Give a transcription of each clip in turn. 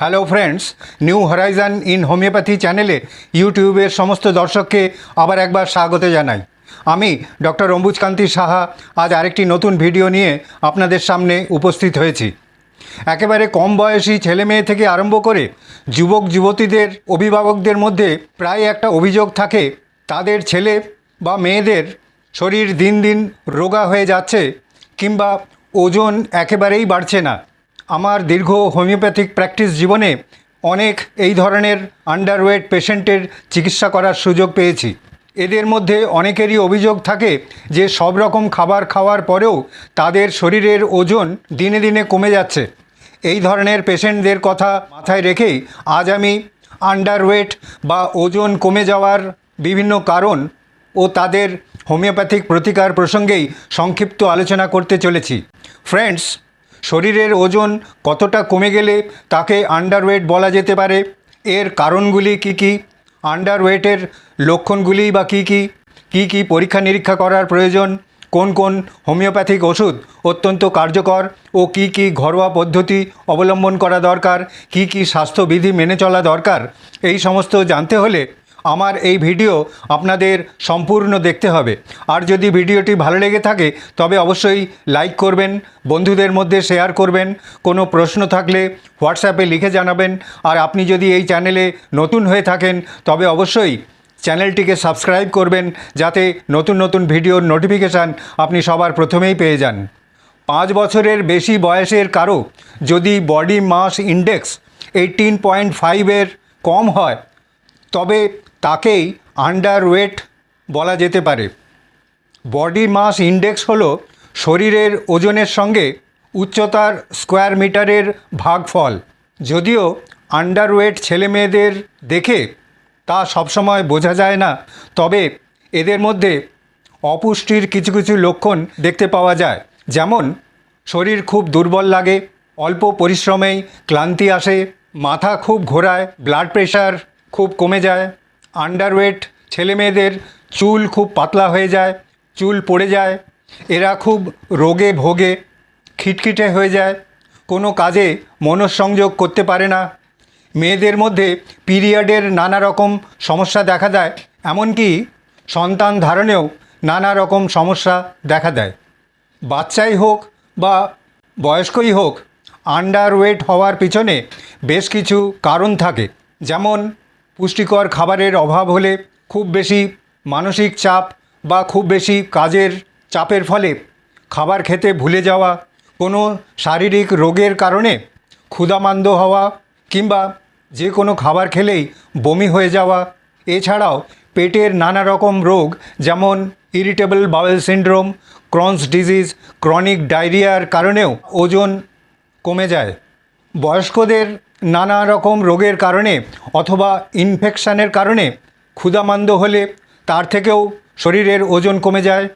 Hello friends, new Horizon in homeopathy চ্যানেলে ইউটিউবের সমস্ত দর্শককে আবার একবার স্বাগত জানাই। আমি ডক্টর অম্বুজকান্তি সাহা আজ আরেকটি নতুন ভিডিও নিয়ে আপনাদের সামনে উপস্থিত হয়েছি। একেবারে কম বয়সী ছেলে মেয়ে থেকে আরম্ভ করে যুবক যুবতীদের অভিভাবকদের মধ্যে প্রায় একটা অভিযোগ থাকে, তাদের ছেলে বা মেয়েদের শরীর দিন দিন রোগা হয়ে যাচ্ছে কিংবা ওজন একেবারেই বাড়ছে না। আমার দীর্ঘ হোমিওপ্যাথিক প্র্যাকটিস জীবনে অনেক এই ধরনের আন্ডারওয়েট পেশেন্টের চিকিৎসা করার সুযোগ পেয়েছি। এদের মধ্যে অনেকেরই অভিযোগ থাকে যে সব রকম খাবার খাওয়ার পরেও তাদের শরীরের ওজন দিনে দিনে কমে যাচ্ছে। এই ধরনের পেশেন্টদের কথা মাথায় রেখেই আজ আমি আন্ডারওয়েট বা ওজন কমে যাওয়ার বিভিন্ন কারণ ও তাদের হোমিওপ্যাথিক প্রতিকার প্রসঙ্গেই সংক্ষিপ্ত আলোচনা করতে চলেছি। ফ্রেন্ডস, শরীরের ওজন কতটা কমে গেলে তাকে আন্ডারওয়েট বলা যেতে পারে, এর কারণগুলি কি কি, আন্ডারওয়েটের লক্ষণগুলি বা কি কি, কি পরীক্ষা নিরীক্ষা করার প্রয়োজন, কোন কোন হোমিওপ্যাথিক ওষুধ অত্যন্ত কার্যকর ও কি ঘরোয়া পদ্ধতি অবলম্বন করা দরকার, কি স্বাস্থ্যবিধি মেনে চলা দরকার, এই সমস্ত জানতে হলে আমার এই ভিডিও আপনাদের সম্পূর্ণ দেখতে হবে। আর যদি ভিডিওটি ভালো লেগে থাকে তবে অবশ্যই লাইক করবেন, বন্ধুদের মধ্যে শেয়ার করবেন, কোনো প্রশ্ন থাকলে হোয়াটসঅ্যাপে লিখে জানাবেন। আর আপনি যদি এই চ্যানেলে নতুন হয়ে থাকেন তবে অবশ্যই চ্যানেলটিকে সাবস্ক্রাইব করবেন, যাতে নতুন নতুন ভিডিওর নোটিফিকেশান আপনি সবার প্রথমেই পেয়ে যান। 5 বছরের বেশি বয়সের কারো যদি বডি মাস ইন্ডেক্স 18.5-এর কম হয় তবে তাকেই আন্ডারওয়েট বলা যেতে পারে। বডি মাস ইন্ডেক্স হলো শরীরের ওজনের সঙ্গে উচ্চতার স্কোয়ার মিটারের ভাগফল। যদিও আন্ডারওয়েট ছেলেমেয়েদের দেখে তা সবসময় বোঝা যায় না, তবে এদের মধ্যে অপুষ্টির কিছু কিছু লক্ষণ দেখতে পাওয়া যায়। যেমন শরীর খুব দুর্বল লাগে, অল্প পরিশ্রমেই ক্লান্তি আসে, মাথা খুব ঘোরায়, ব্লাড প্রেশার খুব কমে যায়। আন্ডারওয়েট ছেলেমেয়েদের চুল খুব পাতলা হয়ে যায়, চুল পড়ে যায়, এরা খুব রোগে ভোগে, খিটখিটে হয়ে যায়, কোনো কাজে মনঃসংযোগ করতে পারে না। মেয়েদের মধ্যে পিরিয়ডের নানা রকম সমস্যা দেখা দেয়, এমনকি সন্তান ধারণেও নানা রকম সমস্যা দেখা দেয়। বাচ্চাই হোক বা বয়স্কই হোক, আন্ডারওয়েট হওয়ার পিছনে বেশ কিছু কারণ থাকে। যেমন পুষ্টিকর খাবারের অভাব হলে, খুব বেশি মানসিক চাপ বা খুব বেশি কাজের চাপের ফলে খাবার খেতে ভুলে যাওয়া, কোনো শারীরিক রোগের কারণে ক্ষুধামান্দ হওয়া কিংবা যে কোনো খাবার খেলেই বমি হয়ে যাওয়া, এছাড়াও পেটের নানা রকম রোগ যেমন irritable bowel syndrome, Crohn's disease, chronic ডায়রিয়ার কারণেও ওজন কমে যায়। বয়স্কদের নানা রকম রোগের কারণে অথবা ইনফেকশানের কারণে ক্ষুধামান্দ হলে তার থেকেও শরীরের ওজন কমে যায়।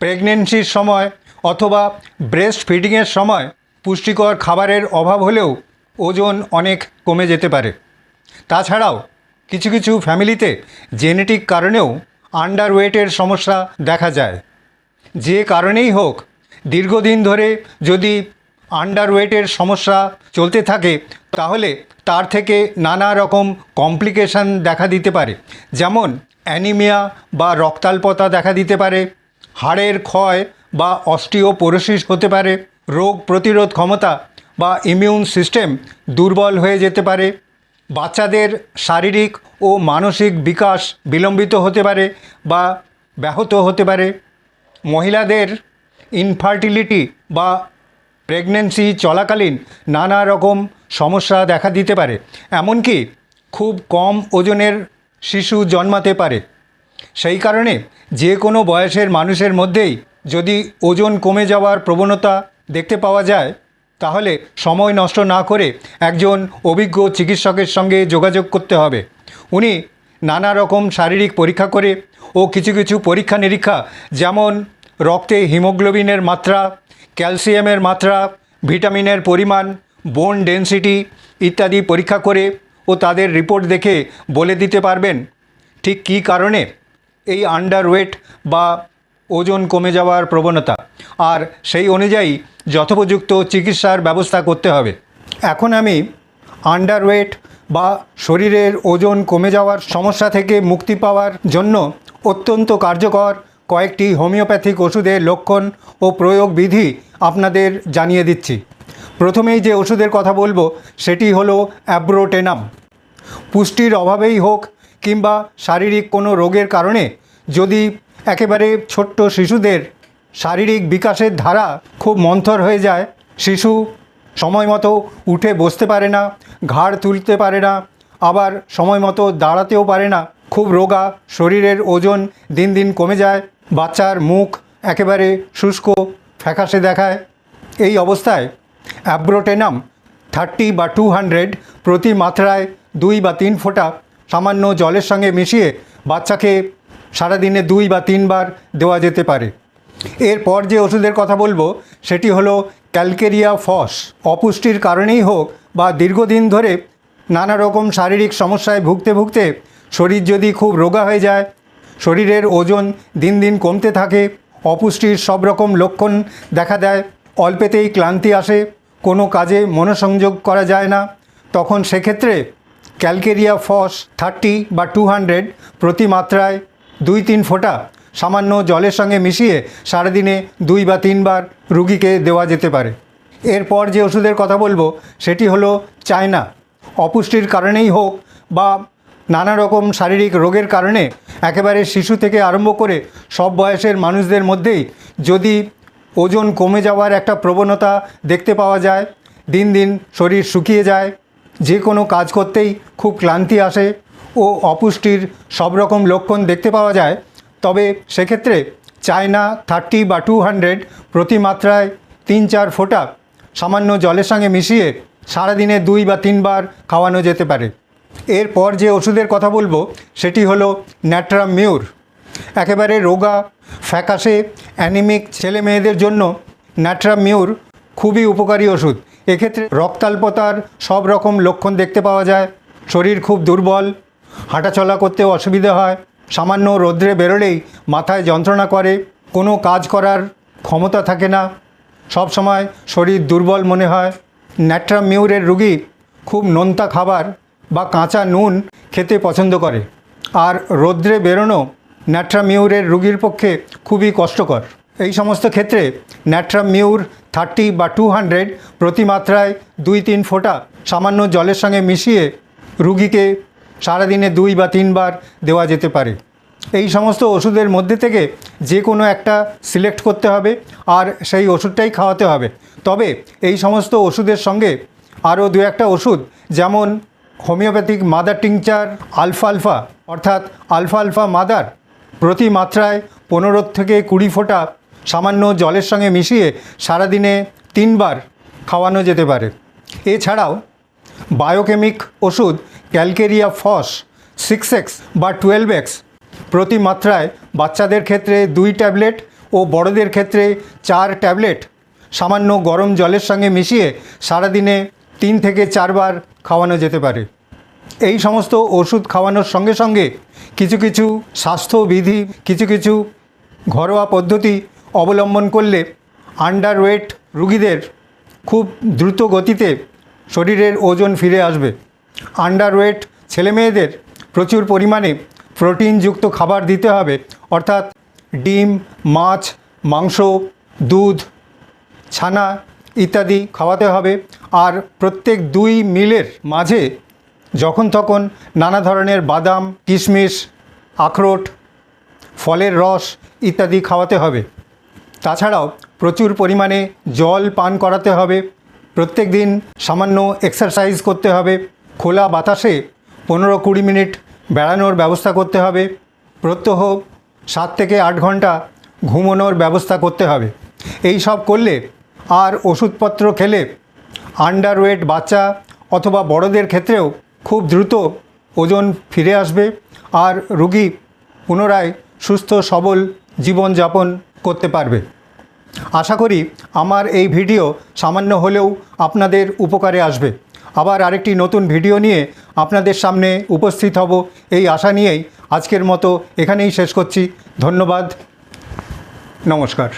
প্রেগনেন্সির সময় অথবা ব্রেস্ট ফিডিংয়ের সময় পুষ্টিকর খাবারের অভাব হলেও ওজন অনেক কমে যেতে পারে। তাছাড়াও কিছু কিছু ফ্যামিলিতে জেনেটিক কারণেও আন্ডারওয়েটের সমস্যা দেখা যায়। যে কারণেই হোক, দীর্ঘদিন ধরে যদি আন্ডারওয়েটের সমস্যা চলতে থাকে তাহলে তার থেকে নানা রকম কমপ্লিকেশান দেখা দিতে পারে। যেমন অ্যানিমিয়া বা রক্তাল্পতা দেখা দিতে পারে, হাড়ের ক্ষয় বা অস্টিওপোরোসিস হতে পারে, রোগ প্রতিরোধ ক্ষমতা বা ইমিউন সিস্টেম দুর্বল হয়ে যেতে পারে, বাচ্চাদের শারীরিক ও মানসিক বিকাশ বিলম্বিত হতে পারে বা ব্যাহত হতে পারে, মহিলাদের ইনফার্টিলিটি বা প্রেগন্যান্সি চলাকালীন নানা রকম সমস্যা দেখা দিতে পারে, এমনকি খুব কম ওজনের শিশু জন্মাতে পারে। সেই কারণে যে কোনো বয়সের মানুষের মধ্যেই যদি ওজন কমে যাওয়ার প্রবণতা দেখতে পাওয়া যায় তাহলে সময় নষ্ট না করে একজন অভিজ্ঞ চিকিৎসকের সঙ্গে যোগাযোগ করতে হবে। উনি নানা রকম শারীরিক পরীক্ষা করে ও কিছু কিছু পরীক্ষা নিরীক্ষা, যেমন রক্তে হিমোগ্লোবিনের মাত্রা, ক্যালসিয়ামের মাত্রা, ভিটামিনের পরিমাণ, বোন ডেনসিটি ইত্যাদি পরীক্ষা করে ও তাদের রিপোর্ট দেখে বলে দিতে পারবেন ঠিক কী কারণে এই আন্ডারওয়েট বা ওজন কমে যাওয়ার প্রবণতা, আর সেই অনুযায়ী যথোপযুক্ত চিকিৎসার ব্যবস্থা করতে হবে। এখন আমি আন্ডারওয়েট বা শরীরের ওজন কমে যাওয়ার সমস্যা থেকে মুক্তি পাওয়ার জন্য অত্যন্ত কার্যকর কয়েকটি হোমিওপ্যাথিক ওষুধের লক্ষণ ও প্রয়োগ বিধি আপনাদের জানিয়ে দিচ্ছি। প্রথমেই যে ওষুধের কথা বলবো সেটি হলো অ্যাব্রোটেনাম। পুষ্টির অভাবেই হোক কিংবা শারীরিক কোনো রোগের কারণে যদি একেবারে ছোট্ট শিশুদের শারীরিক বিকাশের ধারা খুব মন্থর হয়ে যায়, শিশু সময় মতো উঠে বসতে পারে না, ঘাড় তুলতে পারে না, আবার সময় মতো দাঁড়াতেও পারে না, খুব রোগা, শরীরের ওজন দিন দিন কমে যায়, বাচ্চার মুখ একেবারে শুষ্ক ফ্যাকাশে দেখায়, এই অবস্থায় অ্যাব্রোটেনাম 30 বা 200 প্রতি মাত্রায় 2 বা 3 ফোঁটা সামান্য জলের সঙ্গে মিশিয়ে বাচ্চাকে সারাদিনে 2 বা 3 বার দেওয়া যেতে পারে। এরপর যে ওষুধের কথা বলবো সেটি হলো ক্যালকেরিয়া ফস। অপুষ্টির কারণেই হোক বা দীর্ঘদিন ধরে নানা রকম শারীরিক সমস্যায় ভুগতে ভুগতে শরীর যদি খুব রোগা হয়ে যায়, শরীরের ওজন দিন দিন কমতে থাকে, অপুষ্টির সব রকম লক্ষণ দেখা দেয়, অল্পেতেই ক্লান্তি আসে, কোনো কাজে মনোসংযোগ করা যায় না, তখন সেক্ষেত্রে ক্যালকেরিয়া ফস 30 বা 200 প্রতি মাত্রায় 2-3 ফোঁটা সামান্য জলের সঙ্গে মিশিয়ে সারাদিনে 2 বা 3 বার রুগীকে দেওয়া যেতে পারে। এরপর যে ওষুধের কথা বলবো সেটি হলো চায়না। অপুষ্টির কারণেই হোক বা নানা রকম শারীরিক রোগের কারণে একেবারে শিশু থেকে আরম্ভ করে সব বয়সের মানুষদের মধ্যেই যদি ওজন কমে যাওয়ার একটা প্রবণতা দেখতে পাওয়া যায়, দিন দিন শরীর শুকিয়ে যায়, যে কোনো কাজ করতেই খুব ক্লান্তি আসে ও অপুষ্টির সব রকম লক্ষণ দেখতে পাওয়া যায়, তবে সেক্ষেত্রে চায়না 30 বা 200 প্রতি মাত্রায় 3-4 ফোঁটা সামান্য জলের সঙ্গে মিশিয়ে সারাদিনে 2 বা 3 বার খাওয়ানো যেতে পারে। এরপর যে ওষুধের কথা বলবো সেটি হলো ন্যাট্রামিউর। একেবারে রোগা ফ্যাকাশে অ্যানিমিক ছেলে মেয়েদের জন্য ন্যাট্রামিউর খুবই উপকারী ওষুধ। এক্ষেত্রে রক্তাল্পতার সব রকম লক্ষণ দেখতে পাওয়া যায়, শরীর খুব দুর্বল, হাঁটাচলা করতেও অসুবিধা হয়, সামান্য রৌদ্রে বেরোলেই মাথায় যন্ত্রণা করে, কোনো কাজ করার ক্ষমতা থাকে না, সব সময় শরীর দুর্বল মনে হয়। ন্যাট্রামিউরের রুগী খুব নোনতা খাবার বা কাঁচা নুন খেতে পছন্দ করে, আর রৌদ্রে বেরোনো ন্যাট্রামিউরের রুগীর পক্ষে খুবই কষ্টকর। এই সমস্ত ক্ষেত্রে ন্যাট্রামিউর 30 বা 200 প্রতি মাত্রায় 2-3 ফোঁটা সামান্য জলের সঙ্গে মিশিয়ে রুগীকে সারাদিনে 2 বা 3 বার দেওয়া যেতে পারে। এই সমস্ত ওষুধের মধ্যে থেকে যে কোনো একটা সিলেক্ট করতে হবে আর সেই ওষুধটাই খাওয়াতে হবে। তবে এই সমস্ত ওষুধের সঙ্গে আরও 2-1টা ওষুধ, যেমন হোমিওপ্যাথিক মাদার টিংচার আলফা অর্থাৎ আলফা মাদার প্রতি মাত্রায় 15 থেকে 20 ফোঁটা সামান্য জলের সঙ্গে মিশিয়ে সারাদিনে 3 বার খাওয়ানো যেতে পারে। এছাড়াও বায়োকেমিক ওষুধ ক্যালকেরিয়া ফস 6x বা 12x প্রতি মাত্রায় বাচ্চাদের ক্ষেত্রে 2 ট্যাবলেট ও বড়দের ক্ষেত্রে 4 ট্যাবলেট সামান্য গরম জলের সঙ্গে মিশিয়ে সারাদিনে 3 থেকে 4 বার খাওয়ানো যেতে পারে। এই সমস্ত ওষুধ খাওয়ানোর সঙ্গে সঙ্গে কিছু কিছু স্বাস্থ্যবিধি, কিছু কিছু ঘরোয়া পদ্ধতি অবলম্বন করলে আন্ডারওয়েট রুগীদের খুব দ্রুত গতিতে শরীরের ওজন ফিরে আসবে। আন্ডারওয়েট ছেলেমেয়েদের প্রচুর পরিমাণে প্রোটিনযুক্ত খাবার দিতে হবে, অর্থাৎ ডিম, মাছ, মাংস, দুধ, ছানা ইত্যাদি খাওয়াতে হবে। আর প্রত্যেক 2 মিলের মাঝে যখন তখন নানা ধরনের বাদাম, কিশমিশ, আখরোট, ফলের রস ইত্যাদি খাওয়াতে হবে। তাছাড়াও প্রচুর পরিমাণে জল পান করাতে হবে, প্রত্যেক দিন সামান্য এক্সারসাইজ করতে হবে, খোলা বাতাসে 15-20 মিনিট বেড়ানোর ব্যবস্থা করতে হবে, প্রত্যহ 7 থেকে 8 ঘন্টা ঘুমানোর ব্যবস্থা করতে হবে। এই সব করলে আর ওষুধপত্র খেলে আন্ডারওয়েট বাচ্চা অথবা বড়দের ক্ষেত্রেও খুব দ্রুত ওজন ফিরে আসবে আর রোগী পুনরায় সুস্থ সবল জীবনযাপন করতে পারবে। আশা করি আমার এই ভিডিও সামান্য হলেও আপনাদের উপকারে আসবে। আবার আরেকটি নতুন ভিডিও নিয়ে আপনাদের সামনে উপস্থিত হব এই আশা নিয়েই আজকের মতো এখানেই শেষ করছি। ধন্যবাদ, নমস্কার।